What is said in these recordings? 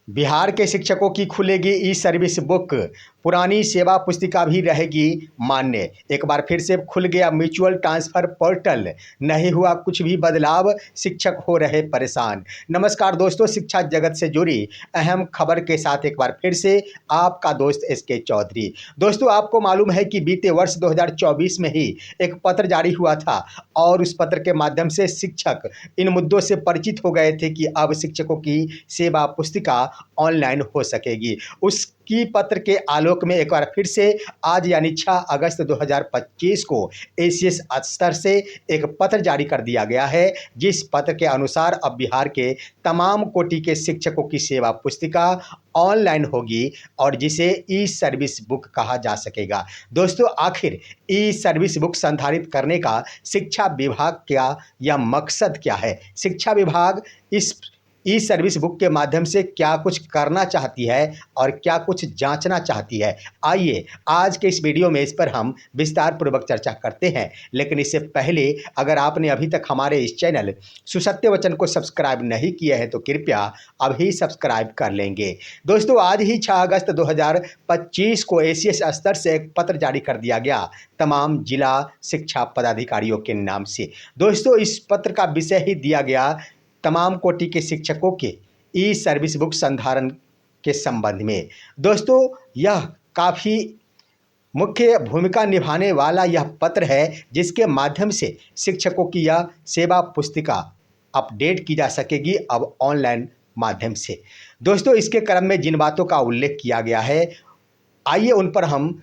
बिहार के शिक्षकों की खुलेगी ई सर्विस बुक। पुरानी सेवा पुस्तिका भी रहेगी मान्य। एक बार फिर से खुल गया म्यूचुअल ट्रांसफर पोर्टल। नहीं हुआ कुछ भी बदलाव, शिक्षक हो रहे परेशान। नमस्कार दोस्तों, शिक्षा जगत से जुड़ी अहम खबर के साथ एक बार फिर से आपका दोस्त एसके चौधरी। दोस्तों, आपको मालूम है कि बीते वर्ष 2024 में ही एक पत्र जारी हुआ था और उस पत्र के माध्यम से शिक्षक इन मुद्दों से परिचित हो गए थे कि अब शिक्षकों की सेवा पुस्तिका ऑनलाइन हो सकेगी। उसकी पत्र के आलोक में एक बार फिर से आज यानी 6 अगस्त 2025 को एसीएस स्तर से एक पत्र जारी कर दिया गया है, जिस पत्र के अनुसार अब बिहार के तमाम कोटि के शिक्षकों की सेवा पुस्तिका ऑनलाइन होगी और जिसे ई सर्विस बुक कहा जा सकेगा। दोस्तों, आखिर ई सर्विस बुक संधारित करने का शिक्षा विभाग का यह मकसद क्या है? शिक्षा विभाग इस ई सर्विस बुक के माध्यम से क्या कुछ करना चाहती है और क्या कुछ जांचना चाहती है? आइए आज के इस वीडियो में इस पर हम विस्तार पूर्वक चर्चा करते हैं। लेकिन इससे पहले अगर आपने अभी तक हमारे इस चैनल सुसत्य वचन को सब्सक्राइब नहीं किया है तो कृपया अभी सब्सक्राइब कर लेंगे। दोस्तों, आज ही 6 अगस्त 2025 को एसीएस स्तर से एक पत्र जारी कर दिया गया तमाम जिला शिक्षा पदाधिकारियों के नाम से। दोस्तों, इस पत्र का विषय ही दिया गया तमाम कोटि के शिक्षकों के ई सर्विस बुक संधारण के संबंध में। दोस्तों, यह काफ़ी मुख्य भूमिका निभाने वाला यह पत्र है, जिसके माध्यम से शिक्षकों की यह सेवा पुस्तिका अपडेट की जा सकेगी अब ऑनलाइन माध्यम से। दोस्तों, इसके क्रम में जिन बातों का उल्लेख किया गया है, आइए उन पर हम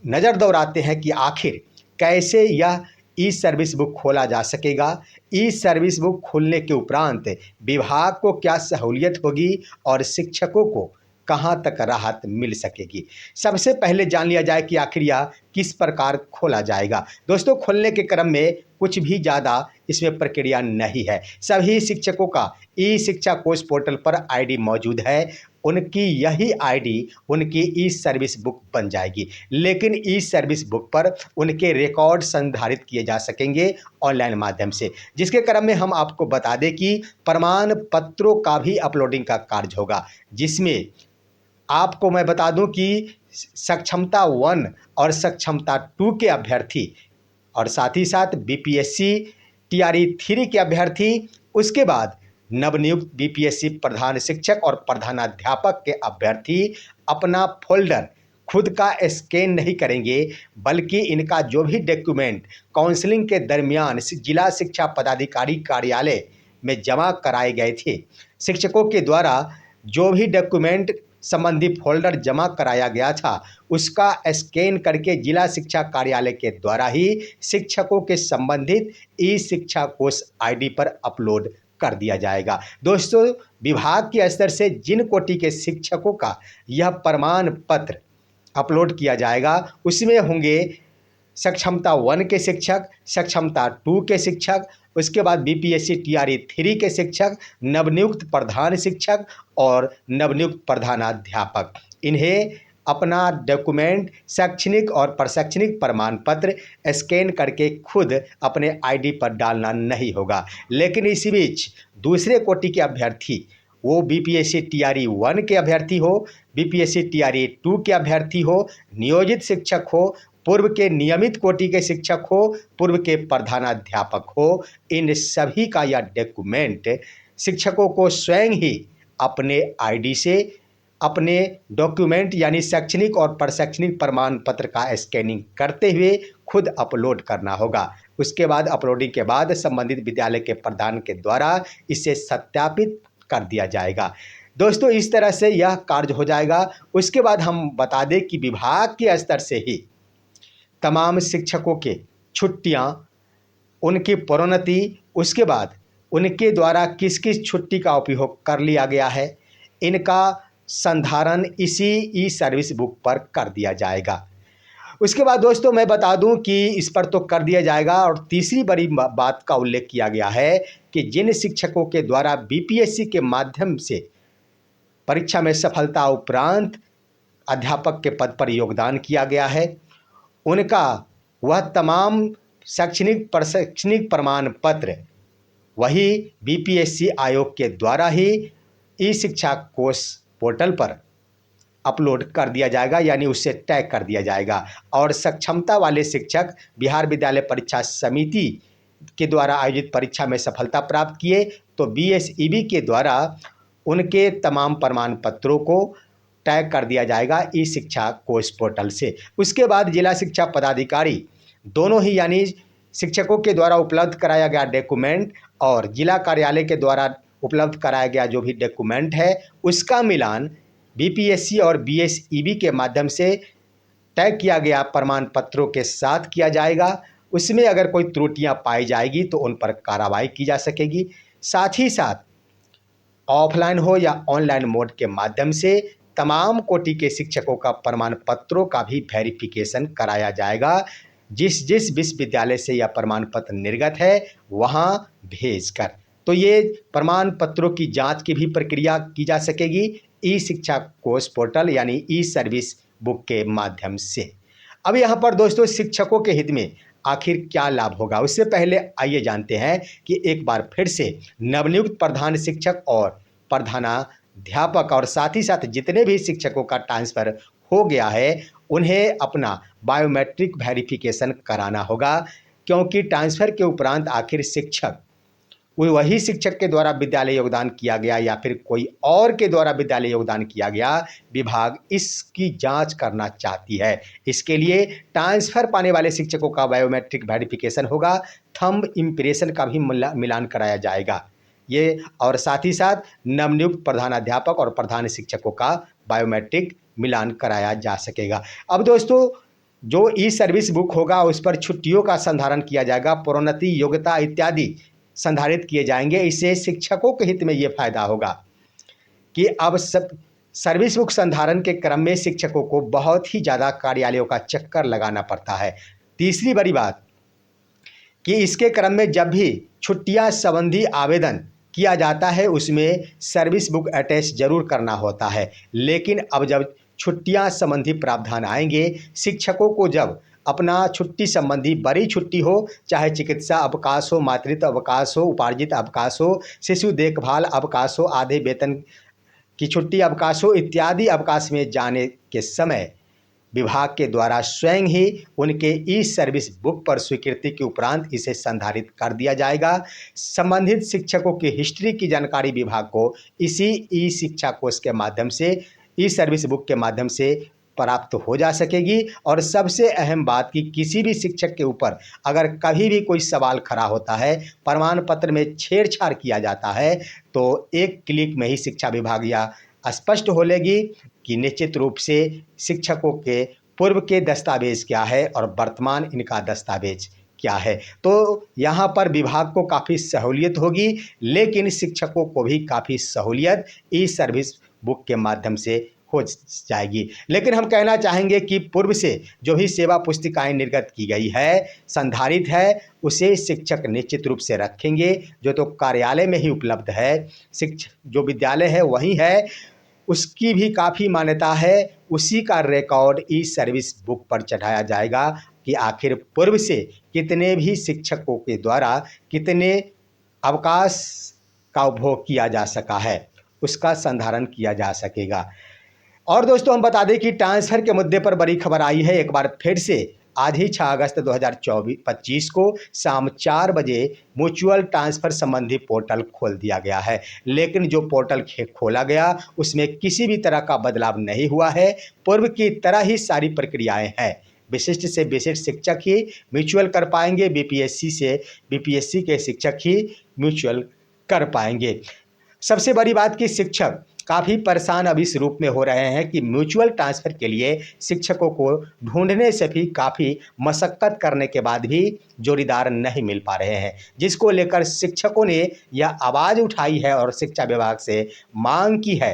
नज़र दौड़ाते हैं कि आखिर कैसे यह ई सर्विस बुक खोला जा सकेगा। ई सर्विस बुक खोलने के उपरांत विभाग को क्या सहूलियत होगी और शिक्षकों को कहां तक राहत मिल सकेगी। सबसे पहले जान लिया जाए कि आखिर यह किस प्रकार खोला जाएगा। दोस्तों, खोलने के क्रम में कुछ भी ज़्यादा इसमें प्रक्रिया नहीं है। सभी शिक्षकों का ई शिक्षा कोष पोर्टल पर आईडी मौजूद है। उनकी यही आईडी उनकी ई सर्विस बुक बन जाएगी। लेकिन ई सर्विस बुक पर उनके रिकॉर्ड संधारित किए जा सकेंगे ऑनलाइन माध्यम से, जिसके क्रम में हम आपको बता दें कि प्रमाण पत्रों का भी अपलोडिंग का कार्य होगा, जिसमें आपको मैं बता दूं कि सक्षमता 1 और सक्षमता 2 के अभ्यर्थी और साथ ही साथ बीपीएससी टीआरई 3 के अभ्यर्थी, उसके बाद नवनियुक्त बीपीएससी प्रधान शिक्षक और प्रधानाध्यापक के अभ्यर्थी अपना फोल्डर खुद का स्कैन नहीं करेंगे, बल्कि इनका जो भी डॉक्यूमेंट काउंसलिंग के दरमियान जिला शिक्षा पदाधिकारी कार्यालय में जमा कराए गए थे, शिक्षकों के द्वारा जो भी डॉक्यूमेंट संबंधी फोल्डर जमा कराया गया था, उसका स्कैन करके जिला शिक्षा कार्यालय के द्वारा ही शिक्षकों के संबंधित ई शिक्षा कोष आईडी पर अपलोड कर दिया जाएगा। दोस्तों, विभाग के स्तर से जिन कोटि के शिक्षकों का यह प्रमाण पत्र अपलोड किया जाएगा, उसमें होंगे सक्षमता 1 के शिक्षक, सक्षमता 2 के शिक्षक, उसके बाद बीपीएससी टीआरई 3 के शिक्षक, नवनियुक्त प्रधान शिक्षक और नवनियुक्त प्रधानाध्यापक। इन्हें अपना डॉक्यूमेंट, शैक्षणिक और प्रशैक्षणिक प्रमाण पत्र स्कैन करके खुद अपने आईडी पर डालना नहीं होगा। लेकिन इसी बीच दूसरे कोटि के अभ्यर्थी, वो बीपीएससी टीआरई 1 के अभ्यर्थी हो, बीपीएससी टीआरई 2 के अभ्यर्थी हो, नियोजित शिक्षक हो, पूर्व के नियमित कोटि के शिक्षक हो, पूर्व के प्रधानाध्यापक हो, इन सभी का यह डॉक्यूमेंट शिक्षकों को स्वयं ही अपने आईडी से अपने डॉक्यूमेंट यानी शैक्षणिक और प्रशैक्षणिक प्रमाण पत्र का स्कैनिंग करते हुए खुद अपलोड करना होगा। उसके बाद अपलोडिंग के बाद संबंधित विद्यालय के प्रधान के द्वारा इसे सत्यापित कर दिया जाएगा। दोस्तों, इस तरह से यह कार्य हो जाएगा। उसके बाद हम बता दें कि विभाग के स्तर से ही तमाम शिक्षकों के छुट्टियां, उनकी प्रोन्नति, उसके बाद उनके द्वारा किस किस छुट्टी का उपयोग कर लिया गया है, इनका संधारण इसी ई सर्विस बुक पर कर दिया जाएगा। उसके बाद दोस्तों, मैं बता दूं कि इस पर तो कर दिया जाएगा और तीसरी बड़ी बात का उल्लेख किया गया है कि जिन शिक्षकों के द्वारा बीपीएससी के माध्यम से परीक्षा में सफलता उपरांत अध्यापक के पद पर योगदान किया गया है, उनका वह तमाम शैक्षणिक प्रशैक्षणिक प्रमाण पत्र वही बीपीएससी आयोग के द्वारा ही ई शिक्षा कोष पोर्टल पर अपलोड कर दिया जाएगा, यानी उससे टैग कर दिया जाएगा। और सक्षमता वाले शिक्षक बिहार विद्यालय परीक्षा समिति के द्वारा आयोजित परीक्षा में सफलता प्राप्त किए तो बीएसईबी के द्वारा उनके तमाम प्रमाण पत्रों को टैग कर दिया जाएगा ई शिक्षा कोष पोर्टल से। उसके बाद जिला शिक्षा पदाधिकारी दोनों ही, यानी शिक्षकों के द्वारा उपलब्ध कराया गया डॉक्यूमेंट और जिला कार्यालय के द्वारा उपलब्ध कराया गया जो भी डॉक्यूमेंट है, उसका मिलान बीपीएससी और बीएसईबी के माध्यम से टैग किया गया प्रमाण पत्रों के साथ किया जाएगा। उसमें अगर कोई त्रुटियां पाई जाएगी तो उन पर कार्रवाई की जा सकेगी। साथ ही साथ ऑफलाइन हो या ऑनलाइन मोड के माध्यम से तमाम कोटि के शिक्षकों का प्रमाण पत्रों का भी वेरिफिकेशन कराया जाएगा। जिस जिस विश्वविद्यालय से यह प्रमाण पत्र निर्गत है वहां भेजकर, तो ये प्रमाण पत्रों की जांच की भी प्रक्रिया की जा सकेगी ई शिक्षा कोष पोर्टल यानी ई सर्विस बुक के माध्यम से। अब यहाँ पर दोस्तों शिक्षकों के हित में आखिर क्या लाभ होगा, उससे पहले आइए जानते हैं कि एक बार फिर से नवनियुक्त प्रधान शिक्षक और प्रधानाध्यापक और साथ ही साथ जितने भी शिक्षकों का ट्रांसफ़र हो गया है उन्हें अपना बायोमेट्रिक वेरिफिकेशन कराना होगा, क्योंकि ट्रांसफ़र के उपरांत आखिर शिक्षक वही शिक्षक के द्वारा विद्यालय योगदान किया गया या फिर कोई और के द्वारा विद्यालय योगदान किया गया, विभाग इसकी जांच करना चाहती है। इसके लिए ट्रांसफ़र पाने वाले शिक्षकों का बायोमेट्रिक वेरिफिकेशन होगा, थंब इम्प्रेशन का भी मिलान कराया जाएगा ये, और साथ ही साथ नवनियुक्त प्रधानाध्यापक और प्रधान शिक्षकों का बायोमेट्रिक मिलान कराया जा सकेगा। अब दोस्तों जो ई सर्विस बुक होगा उस पर छुट्टियों का संधारण किया जाएगा, प्रोन्नति योग्यता इत्यादि संधारित किए जाएंगे। इससे शिक्षकों के हित में ये फायदा होगा कि अब सर्विस बुक संधारण के क्रम में शिक्षकों को बहुत ही ज़्यादा कार्यालयों का चक्कर लगाना पड़ता है। तीसरी बड़ी बात कि इसके क्रम में जब भी छुट्टियां संबंधी आवेदन किया जाता है उसमें सर्विस बुक अटैच जरूर करना होता है, लेकिन अब जब छुट्टियां संबंधी प्रावधान आएंगे, शिक्षकों को जब अपना छुट्टी संबंधी बड़ी छुट्टी हो, चाहे चिकित्सा अवकाश हो, मातृत्व अवकाश हो, उपार्जित अवकाश हो, शिशु देखभाल अवकाश हो, आधे वेतन की छुट्टी अवकाश हो इत्यादि अवकाश में जाने के समय विभाग के द्वारा स्वयं ही उनके ई सर्विस बुक पर स्वीकृति के उपरांत इसे संधारित कर दिया जाएगा। संबंधित शिक्षकों की हिस्ट्री की जानकारी विभाग को इसी ई शिक्षा कोष के माध्यम से, ई सर्विस बुक के माध्यम से प्राप्त हो जा सकेगी। और सबसे अहम बात कि किसी भी शिक्षक के ऊपर अगर कभी भी कोई सवाल खड़ा होता है, प्रमाण पत्र में छेड़छाड़ किया जाता है, तो एक क्लिक में ही शिक्षा विभाग यह स्पष्ट हो लेगी कि निश्चित रूप से शिक्षकों के पूर्व के दस्तावेज क्या है और वर्तमान इनका दस्तावेज क्या है। तो यहाँ पर विभाग को काफ़ी सहूलियत होगी, लेकिन शिक्षकों को भी काफ़ी सहूलियत ई सर्विस बुक के माध्यम से हो जाएगी। लेकिन हम कहना चाहेंगे कि पूर्व से जो भी सेवा पुस्तिकाएं निर्गत की गई है, संधारित है, उसे शिक्षक निश्चित रूप से रखेंगे। जो तो कार्यालय में ही उपलब्ध है, शिक्षक जो विद्यालय है वही है, उसकी भी काफ़ी मान्यता है, उसी का रिकॉर्ड ई सर्विस बुक पर चढ़ाया जाएगा कि आखिर पूर्व से कितने भी शिक्षकों के द्वारा कितने अवकाश का उपभोग किया जा सका है, उसका संधारण किया जा सकेगा। और दोस्तों हम बता दें कि ट्रांसफ़र के मुद्दे पर बड़ी खबर आई है एक बार फिर से। आज ही 6 अगस्त 2025 को शाम 4 बजे म्यूचुअल ट्रांसफ़र संबंधी पोर्टल खोल दिया गया है, लेकिन जो पोर्टल खोला गया उसमें किसी भी तरह का बदलाव नहीं हुआ है। पूर्व की तरह ही सारी प्रक्रियाएं हैं। विशिष्ट से विशिष्ट शिक्षक ही म्यूचुअल कर पाएंगे, बीपीएससी के शिक्षक ही म्यूचुअल कर पाएंगे। सबसे बड़ी बात कि शिक्षक काफ़ी परेशान अब इस रूप में हो रहे हैं कि म्यूचुअल ट्रांसफ़र के लिए शिक्षकों को ढूंढने से भी काफ़ी मशक्क़त करने के बाद भी जोड़ीदार नहीं मिल पा रहे हैं, जिसको लेकर शिक्षकों ने यह आवाज़ उठाई है और शिक्षा विभाग से मांग की है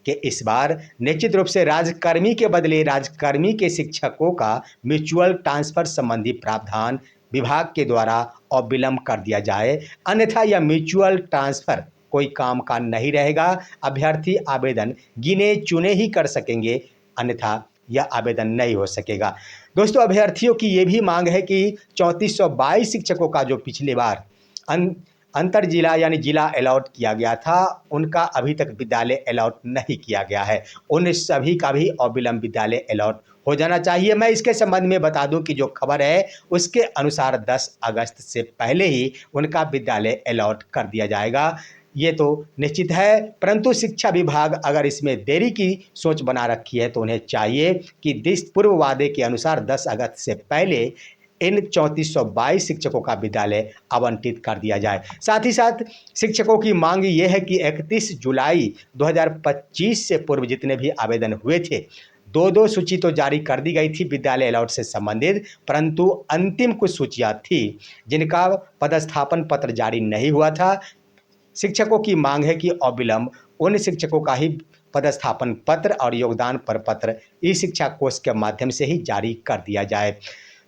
कि इस बार निश्चित रूप से राज्यकर्मी के बदले राज्यकर्मी के शिक्षकों का म्यूचुअल ट्रांसफ़र संबंधी प्रावधान विभाग के द्वारा अविलंब कर दिया जाए, अन्यथा यह म्यूचुअल ट्रांसफ़र कोई काम का नहीं रहेगा। अभ्यर्थी आवेदन गिने चुने ही कर सकेंगे, अन्यथा यह आवेदन नहीं हो सकेगा। दोस्तों अभ्यर्थियों की ये भी मांग है कि 3422 शिक्षकों का जो पिछली बार अंतर जिला यानी जिला अलॉट किया गया था, उनका अभी तक विद्यालय अलॉट नहीं किया गया है। उन सभी का भी अविलंब विद्यालय अलॉट हो जाना चाहिए। मैं इसके संबंध में बता दूं कि जो खबर है उसके अनुसार 10 अगस्त से पहले ही उनका विद्यालय अलॉट कर दिया जाएगा, ये तो निश्चित है। परंतु शिक्षा विभाग अगर इसमें देरी की सोच बना रखी है तो उन्हें चाहिए कि पूर्व वादे के अनुसार 10 अगस्त से पहले इन 3422 शिक्षकों का विद्यालय आवंटित कर दिया जाए। साथ ही साथ शिक्षकों की मांग ये है कि 31 जुलाई 2025 से पूर्व जितने भी आवेदन हुए थे, दो सूची तो जारी कर दी गई थी विद्यालय अलॉट से संबंधित, परंतु अंतिम कुछ सूचियां थी जिनका पदस्थापन पत्र जारी नहीं हुआ था। शिक्षकों की मांग है कि अविलंब उन शिक्षकों का ही पदस्थापन पत्र और योगदान प्रपत्र ई शिक्षा कोष के माध्यम से ही जारी कर दिया जाए।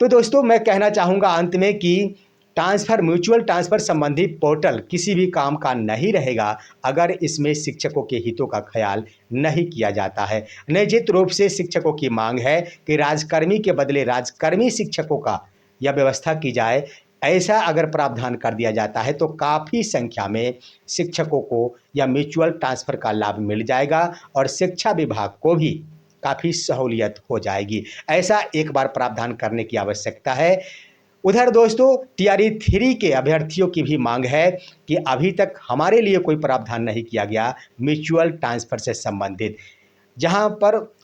तो दोस्तों, मैं कहना चाहूँगा अंत में कि म्यूचुअल ट्रांसफ़र संबंधी पोर्टल किसी भी काम का नहीं रहेगा अगर इसमें शिक्षकों के हितों का ख्याल नहीं किया जाता है। निश्चित रूप से शिक्षकों की मांग है कि राजकर्मी के बदले राजकर्मी शिक्षकों का यह व्यवस्था की जाए। ऐसा अगर प्रावधान कर दिया जाता है तो काफ़ी संख्या में शिक्षकों को यह म्यूचुअल ट्रांसफ़र का लाभ मिल जाएगा और शिक्षा विभाग को भी काफ़ी सहूलियत हो जाएगी। ऐसा एक बार प्रावधान करने की आवश्यकता है। उधर दोस्तों, टीआरई 3 के अभ्यर्थियों की भी मांग है कि अभी तक हमारे लिए कोई प्रावधान नहीं किया गया म्यूचुअल ट्रांसफ़र से संबंधित, जहां पर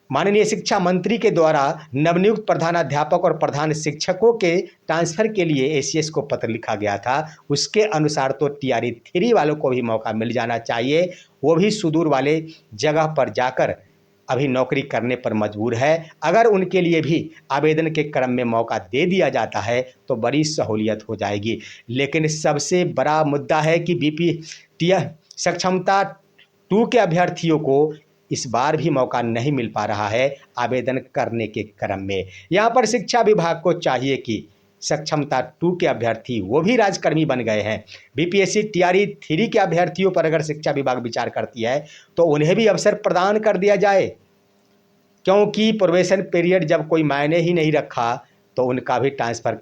माननीय शिक्षा मंत्री के द्वारा नवनियुक्त प्रधानाध्यापक और प्रधान शिक्षकों के ट्रांसफ़र के लिए एसीएस को पत्र लिखा गया था। उसके अनुसार तो टीआरई 3 वालों को भी मौका मिल जाना चाहिए। वो भी सुदूर वाले जगह पर जाकर अभी नौकरी करने पर मजबूर है। अगर उनके लिए भी आवेदन के क्रम में मौका दे दिया जाता है तो बड़ी सहूलियत हो जाएगी। लेकिन सबसे बड़ा मुद्दा है कि सक्षमता 2 के अभ्यर्थियों को इस बार भी मौका नहीं मिल पा रहा है आवेदन करने के क्रम में। यहाँ पर शिक्षा विभाग को चाहिए कि सक्षमता 2 के अभ्यर्थी वो भी राजकर्मी बन गए हैं। बीपीएससी टीआरई 3 के अभ्यर्थियों पर अगर शिक्षा विभाग विचार करती है तो उन्हें भी अवसर प्रदान कर दिया जाए, क्योंकि प्रोबेशन पीरियड जब कोई मायने ही नहीं रखा तो उनका भी ट्रांसफ़र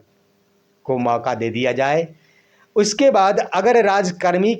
को मौका दे दिया जाए। उसके बाद अगर राजकर्मी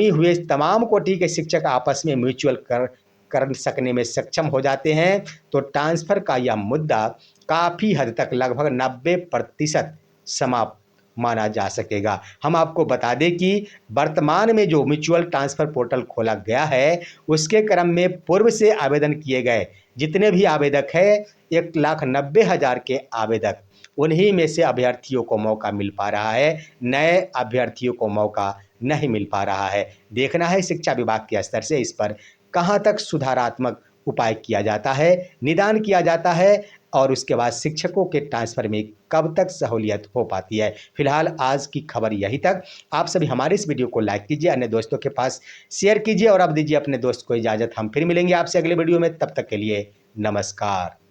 हुए तमाम कोटि के शिक्षक आपस में म्यूचुअल कर सकने में सक्षम हो जाते हैं तो ट्रांसफ़र का यह मुद्दा काफ़ी हद तक लगभग 90% समाप्त माना जा सकेगा। हम आपको बता दें कि वर्तमान में जो म्यूचुअल ट्रांसफ़र पोर्टल खोला गया है उसके क्रम में पूर्व से आवेदन किए गए जितने भी आवेदक हैं 1,90,000 के आवेदक, उन्हीं में से अभ्यर्थियों को मौका मिल पा रहा है, नए अभ्यर्थियों को मौका नहीं मिल पा रहा है। देखना है शिक्षा विभाग के स्तर से इस पर कहां तक सुधारात्मक उपाय किया जाता है, निदान किया जाता है और उसके बाद शिक्षकों के ट्रांसफ़र में कब तक सहूलियत हो पाती है। फिलहाल आज की खबर यही तक। आप सभी हमारे इस वीडियो को लाइक कीजिए, अन्य दोस्तों के पास शेयर कीजिए और अब दीजिए अपने दोस्त को इजाज़त। हम फिर मिलेंगे आपसे अगले वीडियो में, तब तक के लिए नमस्कार।